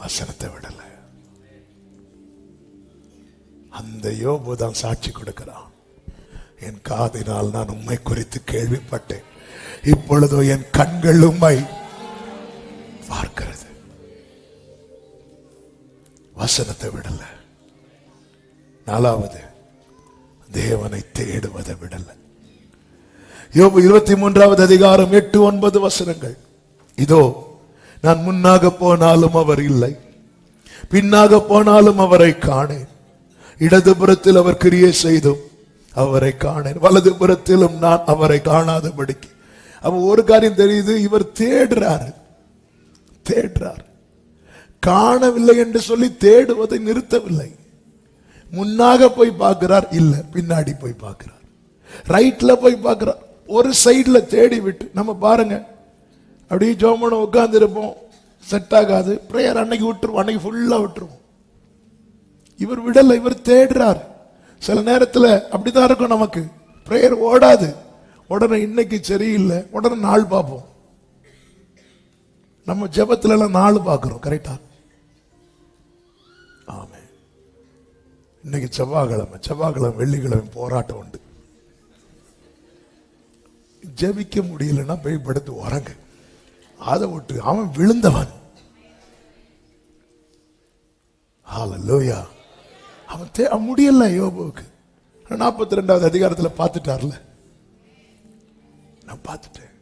வசனத்தை விடல. அந்த யோபு தான் சாட்சி கொடுக்கிறான். என் காதினால் நான் உம்மை குறித்து கேள்விப்பட்டேன், இப்பொழுதோ என் கண்கள் உம்மை பார்க்கிறது. வசனத்தை விடல. 4வது, தேவனை தேடுவதை விடல. யோபு 23வது அதிகாரம் 8-9 வசனங்கள். இதோ நான் முன்னாக போனாலும் அவர் இல்லை, பின்னாக போனாலும் அவரை காணேன். இடதுபுறத்தில் அவர் கிரியை செய்தும் அவரை காணேன், வலதுபுறத்திலும் நான் அவரை காணாதபடிக்கு. அவன் ஒரு காரியம் தெரியுது, இவர் தேடுறாரு. காணவில்லை என்று சொல்லி தேடுவதை நிறுத்தவில்லை. முன்னாக போய் பார்க்கிறார், இல்ல பின்னாடி போய் பார்க்கிறார், ரைட்ல போய் பார்க்கிறார். ஒரு சைட்ல தேடி விட்டு நம்ம பாருங்க, அப்படியே ஜோமனை உட்கார்ந்து இருப்போம், செட் ஆகாது, பிரேயர் அன்னைக்கு விட்டுருவோம், அன்னைக்கு ஃபுல்லா விட்டுருவோம். இவர் விடல, இவர் தேடுறார். சில நேரத்தில் அப்படிதான் இருக்கும், நமக்கு பிரேயர் ஓடாது, உடனே இன்னைக்கு சரியில்லை, உடனே நாள் பார்ப்போம். நம்ம ஜெபத்துல எல்லாம் நாள் பார்க்கிறோம், கரெக்டா? ஆமே. இன்னைக்கு செவ்வாய்க்கிழமை வெள்ளிக்கிழமை போராட்டம் உண்டு. ஜெபிக்க முடியலன்னா போய் படுத்து உறங்க. அதை விட்டு அவன் விழுந்தவன். ஹல்லேலூயா. அவன் முடியல. யோபுவுக்கு 42வது அதிகாரத்தில் பார்த்துட்டார்ல, நான் பார்த்துட்டேன்.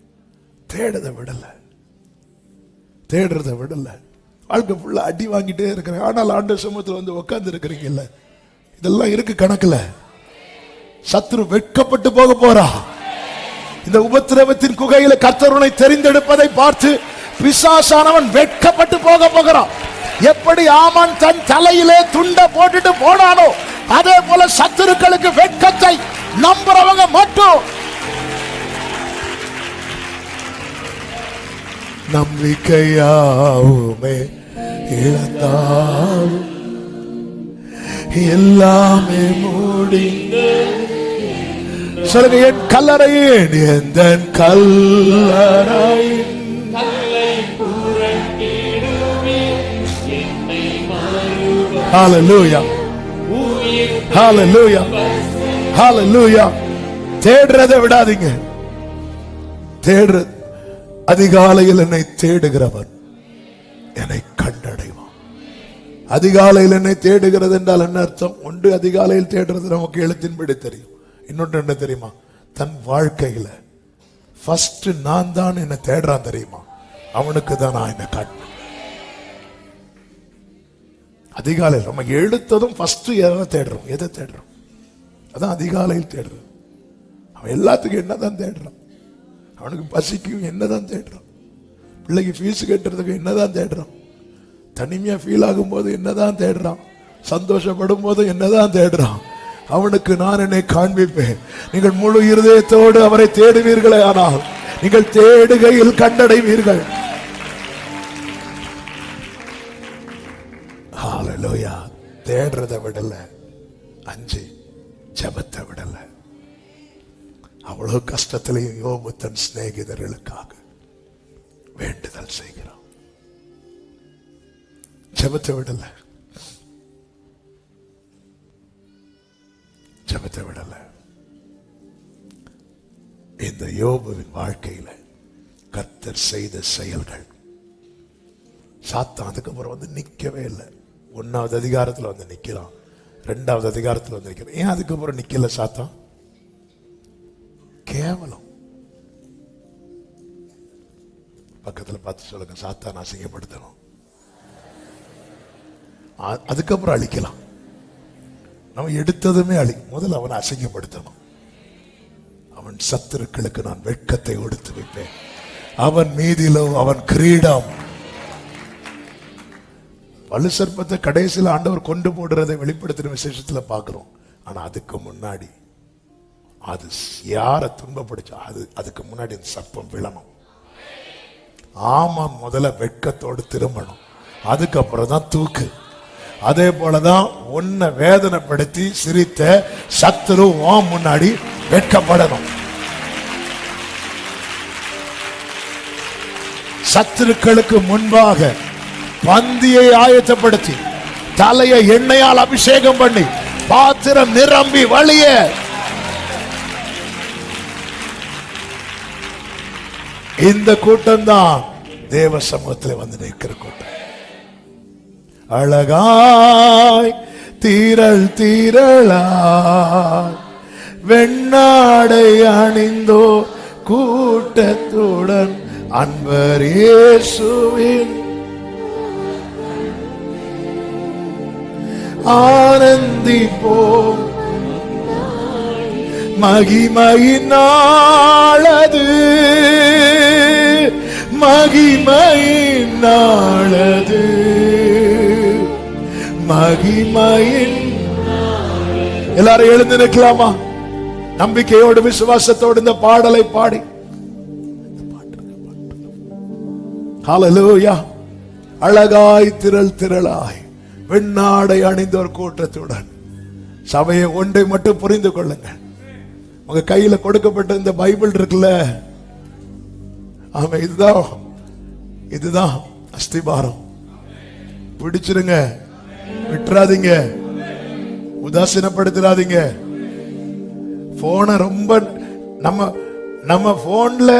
தேடுறத விடல. வாழ்க்கை ஃபுல்லா அடி வாங்கிட்டே இருக்கிறேன், ஆனால் ஆண்டவர் சமூகத்தில் வந்து உட்கார்ந்து இருக்கிறீங்கல்ல, இதெல்லாம் இருக்கு கணக்குல. சத்துரு வெட்கப்பட்டு போக போறா. இந்த உபத்திரவத்தின் குகையில கர்த்தர் உன்னை தெரிந்தெடுப்பதை பார்த்து பிசாசானவன் வெட்கப்பட்டு போகிறான். எப்படி ஆமான் தன் தலையிலே துண்டை போட்டுட்டு போனானோ, அதே போல சத்துருக்களுக்கு வெட்கத்தை நம்புறவங்க மட்டும் நம்பிக்கையாவுமே இழந்தாலும் எல்லாமே முடிந்து சொல்லுங்க, என் கல்லறையின் எந்த கல்லறையின் ஹல்லேலூயா, ஹல்லேலூயா, ஹல்லேலூயா. தேடுறதை விடாதீங்க. அதிகாலையில் என்னை தேடுகிறவன் என்னை கண்டடைவான். அதிகாலையில் என்னை தேடுகிறது என்றால் என்ன அர்த்தம்? ஒன்று, அதிகாலையில் தேடுறது நமக்கு எழுத்தின்படி தெரியும். இன்னொன்று என்ன தெரியுமா? தன் வாழ்க்கையில ஃபர்ஸ்ட் நான் தான் என்ன தேடுறான் தெரியுமா? அவனுக்கு தான் நான் என்ன காட்டுவேன். அதிகாலையில் நம்ம எழுத்ததும் ஃபர்ஸ்ட் எதை தேடுறோம்? அதான் அதிகாலையில் தேடுறோம். அவன் எல்லாத்துக்கும் என்னதான் தேடுறான்? அவனுக்கு பசிக்கும் என்னதான் தேடுறான்? பிள்ளைக்கு ஃபீஸ் கட்டுறதுக்கு என்னதான் தேடுறான்? தனிமையா ஃபீல் ஆகும் போது என்னதான் தேடுறான்? சந்தோஷப்படும் போது என்னதான் தேடுறான்? அவனுக்கு நான் என்னை காண்பிப்பேன். நீங்கள் முழு இருதயத்தோடு அவரை தேடுவீர்களே, ஆனால் நீங்கள் தேடுகையில் கண்டடைவீர்கள். ஹல்லேலூயா. தேடுறதை விடல, 5 ஜெபத்தை விடல. அவ்வளவு கஷ்டத்திலையும் யோபு தன் சிநேகிதர்களுக்காக வேண்டுதல் செய்கிறான். ஜெபத்தை விடல, ஜெபத்தை விடல. இந்த யோபுவின் வாழ்க்கையில கர்த்தர் செய்த செயல்கள், சாத்தான் அதுக்கப்புறம் வந்து நிக்கவே இல்லை. 1வது அதிகாரத்துல வந்து நிக்கிறான், 2வது அதிகாரத்துல வந்து நிக்கிறான். ஏன் அதுக்கப்புறம் நிக்கல சாத்தான்? கேவலம். பக்கத்துல பார்த்து சொல்லுங்க, சாத்தான் அசிங்கப்படுத்தணும். அதுக்கப்புறம் அழிக்கலாம். நம்ம எடுத்ததுமே முதல்ல அவனை அசிங்கப்படுத்தணும். அவன் சத்துருக்களுக்கு நான் வெட்கத்தை ஒடுத்து வைப்பேன், அவன் மீதிலோ அவன் கிரீடம். வலு சர்ப்பத்தை கடைசியில் ஆண்டவர் கொண்டு போடுறதை வெளிப்படுத்தின விசேஷத்துல பார்க்கிறோம். ஆனா அதுக்கு முன்னாடி அது யாரை துன்பப்படுச்சா அதுக்கு முன்னாடி அந்த சர்ப்பம் விழணும். ஆமா, முதல்ல வெட்கத்தோடு திரும்பணும், அதுக்கப்புறம் தான் தூக்கு. அதே போலதான் உன்னை வேதனைப்படுத்தி சிரித்த சத்துரு முன்னாடி வெட்கப்படணும். சத்துருக்களுக்கு முன்பாக பந்தியை ஆயத்தப்படுத்தி தலையை எண்ணெயால் அபிஷேகம் பண்ணி பாத்திரம் நிரம்பி வழிய இந்த கூட்டம் தான் தேவ சமூகத்தில் வந்து நிற்கிற கூட்டம். அழகாய் தீரள் தீரளாய் வெண்ணாடை அணிந்தோ கூட்டத்துடன் அன்பர் இயேசுவின் ஆனந்திப்போம். மகிமையினாளது, மகிமையினாளது, மகிமையின். எல்லாரும் எழுந்து நிற்கலாமா? நம்பிக்கையோடு விசுவாசத்தோடு இந்த பாடலை பாடி. ஹல்லேலூயா. அழகாய் திரள் திரளாய் வெண்ணாடை அணிந்தோர் கூட்டத்துடன். சபையை ஒன்றை மட்டும் புரிந்து கொள்ளுங்க. உங்க கையில கொடுக்கப்பட்ட இந்த பைபிள் இருக்குல்ல, ஆமா, இதுதான் அஸ்திபாரம். பிடிச்சிருங்க, விட்டுறாதீங்க, உதாசீனப்படுத்திடாதீங்க. போனை ரொம்ப நம்ம போன்ல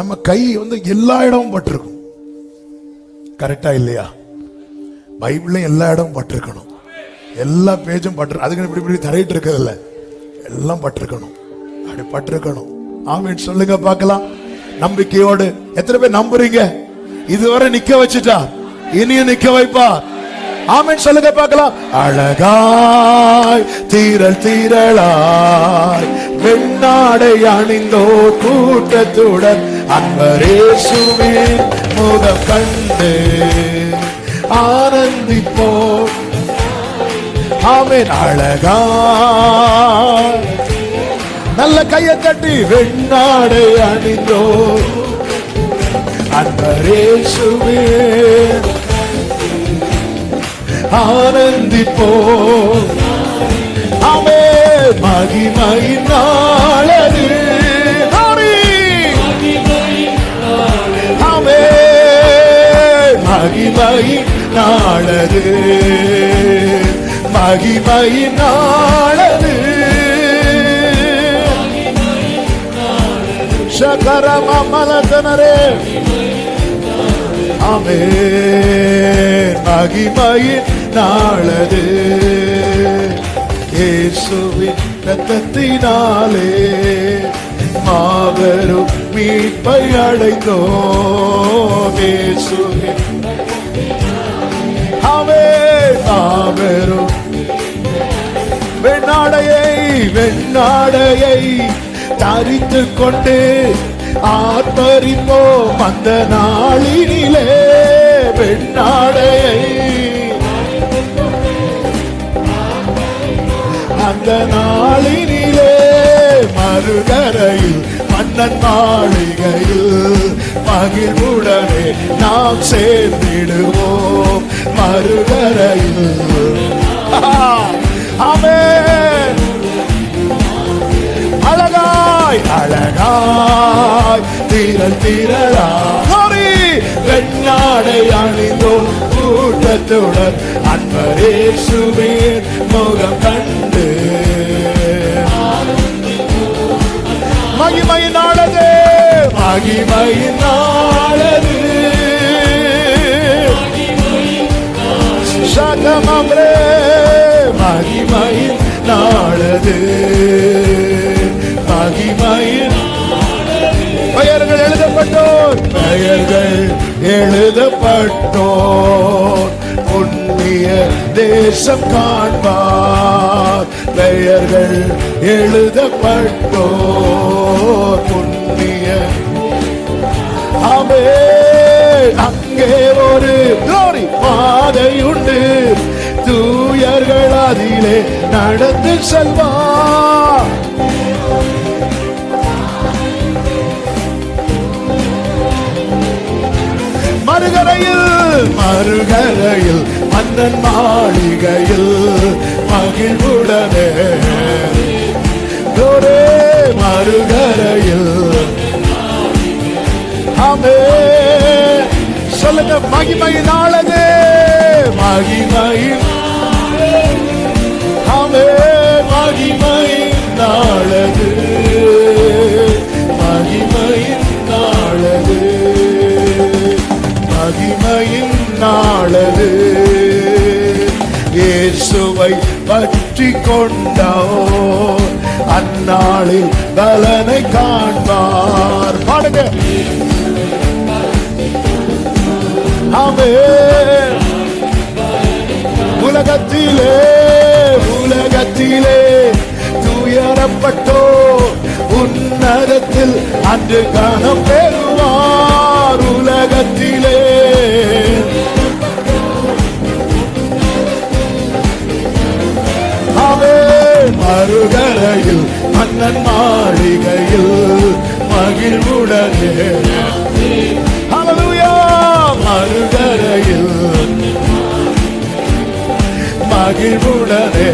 நம்ம கை வந்து எல்லா இடமும் பட்டிருக்கும். கரெக்டா இல்லையா? பைபிள்ல எல்லா இடமும் பட்டிருக்கணும், எல்லா பேஜும் பட்டு. அதுக்கு இப்படி இப்படி தரையிட்டு இருக்கிறதில்ல, எல்லாம் பட்டிருக்கணும், அப்படி பட்டிருக்கணும். ஆமீன் சொல்லுங்க பார்க்கலாம். நம்பிக்கையோடு எத்தனை பேர் நம்புறீங்க? இதுவரை நிக்க வச்சுட்டா, இனியும் நிக்க வைப்பா. ஆமீன் சொல்லுங்க பார்க்கலாம். அழகாய் தீரள் தீரளாய் வெண்ணாடை அணிந்தோ கூட்டத்துடன் அன்பர் இயேசுவின் முகம் கண்டு ஆனந்திப்போம். ஆமென். அழகாய் நல்ல கையை தட்டி வெண்ணாடை அணிந்தோ அன்பர் இயேசுவின் ஆனந்திப்போம். ஆமென். மகிமையினாளது, ஆமென். மகிமையினாளது, மகிமையினாளது. சகரமமலதனரே. ஆமென். மகிமையினாளது. இயேசுவின் இரத்தத்தினாலே மாபெரும் மீட்பை அடைந்தோம். இயேசுவின் ஆமென். மாபெரும் வெண்ணாடையை தரித்துக் கொண்டு ஆர்ப்பரிப்போம் அந்த நாளினிலே. வெண்ணாடையை அந்த நாளினிலே மறுகரையில் மன்னன் மாளிகையில் மகிழ்வுடனே நாம் சேர்ந்திடுவோம். மறுகரையில் ஆமென். அழகாய் அழகாய் திரள் திரளாய் வெண்ணாடை அணிந்தோர் கூட்டத்துடன் அன்பரேசுவின் முகம் கண்டு மகிமையினாலது மகிமையினாலது சகமம்ரே மகிமையினாலது மகிமையின் பெயர்கள் எழுதப்பட்டோர் பெயர்கள் எழுதப்பட்டோர் புண்ணிய தேசம் காண்பார் பெயர்கள் எழுதப்பட்டோர் புண்ணிய ஆமென். அங்கே ஒரு glory பாதையுண்டு தூயர்கள் அதிலே நடந்து செல்வார் மறுகரையில் மன்னன் மாளிகையில் மகிழ்வுடனே ஒரே மறுகரையில் ஆமென். சொல்லுங்க மகிமையினாலது மகிமையின் ஆமென். மகிமையினாலது மகிமையினாலது மகிமையின் நாளது இயேசுவை பற்றி கொண்டோ அந்நாளில் பலனை காண்பார். பாடுங்க. ஆமென். உலகத்திலே உலகத்திலே துயரப்பட்டோ உன்னதத்தில் அன்று காணம் பெறுவார். உலகத்திலே ஆமென். மறுகரையில் மன்னன் மாளிகையில் மகிழ்வுடனே ஹல்லேலூயா. மறுகரையில் மகிழ்வுடனே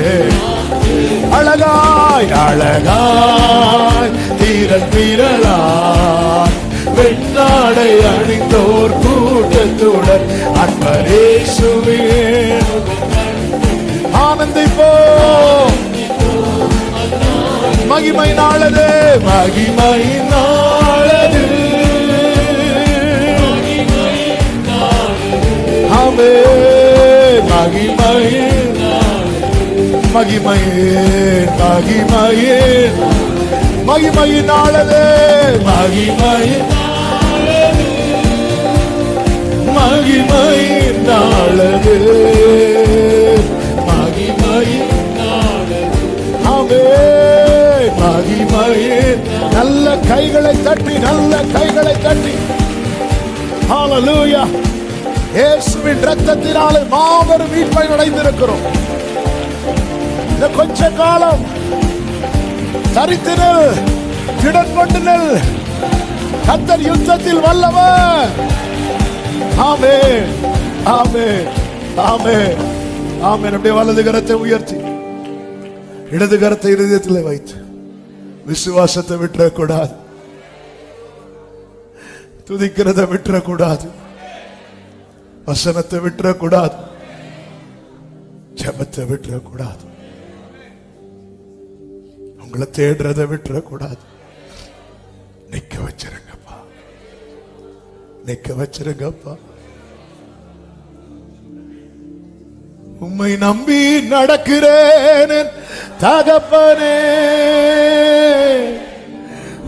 அழகாய் அழகாய் தீரல் திரளாய் வெண்ணாடை அணிந்தோர் கூட்டத்துடன் அன்பரேசுவின் ஆனந்திப்போம். மகிமையினாலது மகிமையினாலது ஆமென். மகிமையின் மகிமையின் மகிமையின் மகிமையினாலது மகிமையின் மகிமையினாலது மகிமையினாலது ஆமென். மகிமையின் நல்ல கைகளை தட்டி நல்ல கைகளை தட்டி ஹல்லேலூயா. இயேசுவின் இரத்தத்தினாலே மாபெரும் மீட்பை அடைந்திருக்கிறோம். இந்த கொஞ்ச காலம் தரித்து நில், திடன் கொண்டு நில். கர்த்தர் யுத்தத்தில் வல்லவர். ஆமென் ஆமென் ஆமென் ஆமென். அப்படியே வலது கரத்தை உயர்த்தி இடது கரத்தை இருதயத்தில் வைத்து விசுவாசத்தை விட்டுறக்கூடாது, துதிக்கிறத விட்டுறக்கூடாது, வசனத்தை விட்டுறக்கூடாது, ஜெபத்தை விட்டுறக்கூடாது, உங்களை தேடுறதை விட்டுறக்கூடாது. நிக்க வச்சிருங்கப்பா, நிக்க வச்சிருங்கப்பா. உம்மை நம்பி நடக்கிறேன் தகப்பனே,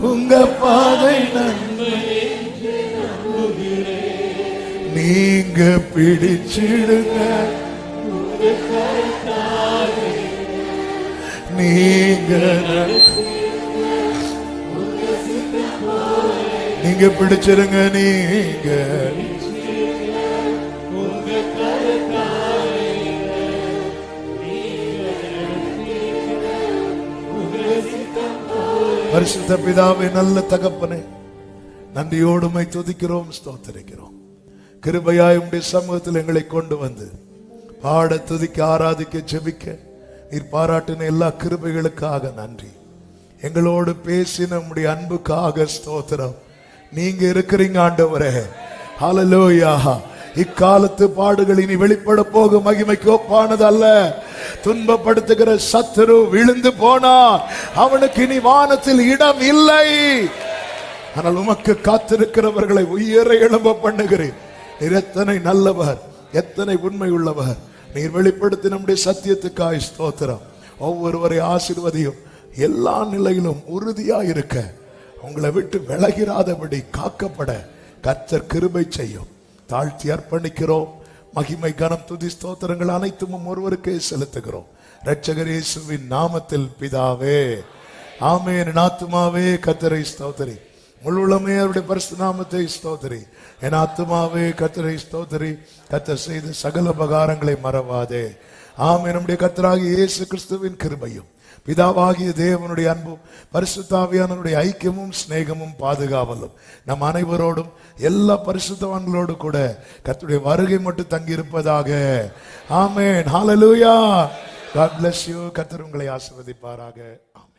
உங்க பாதை நீங்க பிடிச்சிடுங்க, நீங்க பிடிச்சிருங்க, நீங்க பரிசுத்த பிதாவே, நல்ல தகப்பனே, நன்றியோடு துதிக்கிறோம், ஸ்தோத்திரிக்கிறோம். கிருபையாய் உம்முடைய சமூகத்தில் எங்களை கொண்டு வந்து பாட, துதிக்க, ஆராதிக்க, ஜெபிக்க நீர் பாராட்டின எல்லா கிருபைகளுக்காக நன்றி. எங்களோடு பேசின நம்முடைய அன்புக்காக ஸ்தோத்திரம். நீங்க இருக்கிறீங்க ஆண்டவரே. ஹல்லேலூயா. இக்காலத்து பாடுகள் இனி வெளிப்பட போக மகிமைக்கு ஒப்பானது அல்ல. துன்பப்படுத்துகிற சத்துரு விழுந்து போனார், அவனுக்கு இனி வானத்தில் இடம் இல்லை. ஆனால் உமக்கு காத்திருக்கிறவர்களை உயர எழும்ப பண்ணுகிறேன். நீர் எத்தனை நல்லவர், எத்தனை உண்மை உள்ளவர். நீர் வெளிப்படுத்தி நம்முடைய சத்தியத்துக்காய் ஸ்தோத்திரம். ஒவ்வொருவரை ஆசீர்வதியும். எல்லா நிலையிலும் உறுதியா இருக்க, உங்களை விட்டு விலகிராதபடி காக்கப்பட கர்த்தர் கிருபை செய்யும். தாழ்த்தி அர்ப்பணிக்கிறோம். மகிமை, கனம், துதி, ஸ்தோத்திரங்கள் அனைத்தும் ஒருவருக்கே செலுத்துகிறோம். இரட்சகர் இயேசுவின் நாமத்தில் பிதாவே, ஆமென். என் ஆத்துமாவே கர்த்தரை ஸ்தோத்திரி, முழுமே அவருடைய பரிசுத்த நாமத்தை ஸ்தோத்திரி. என் ஆத்துமாவே கர்த்தரை ஸ்தோத்திரி, கர்த்தர் செய்த சகல உபகாரங்களை மறவாதே. ஆமென். நம்முடைய கர்த்தராகிய இயேசு கிறிஸ்துவின் கிருபையும், பிதாவாகிய தேவனுடைய அன்பும், பரிசுத்த ஆவியானவருடைய ஐக்கியமும் சிநேகமும் பாதுகாவலும் நம் அனைவரோடும் எல்லா பரிசுத்தவான்களோடு கூட கர்த்தருடைய வருகை மட்டும் தங்கி இருப்பதாக. ஆமென். ஹல்லேலூயா. God bless you. கர்த்தர் உங்களை ஆசீர்வதிப்பாராக. ஆமென்.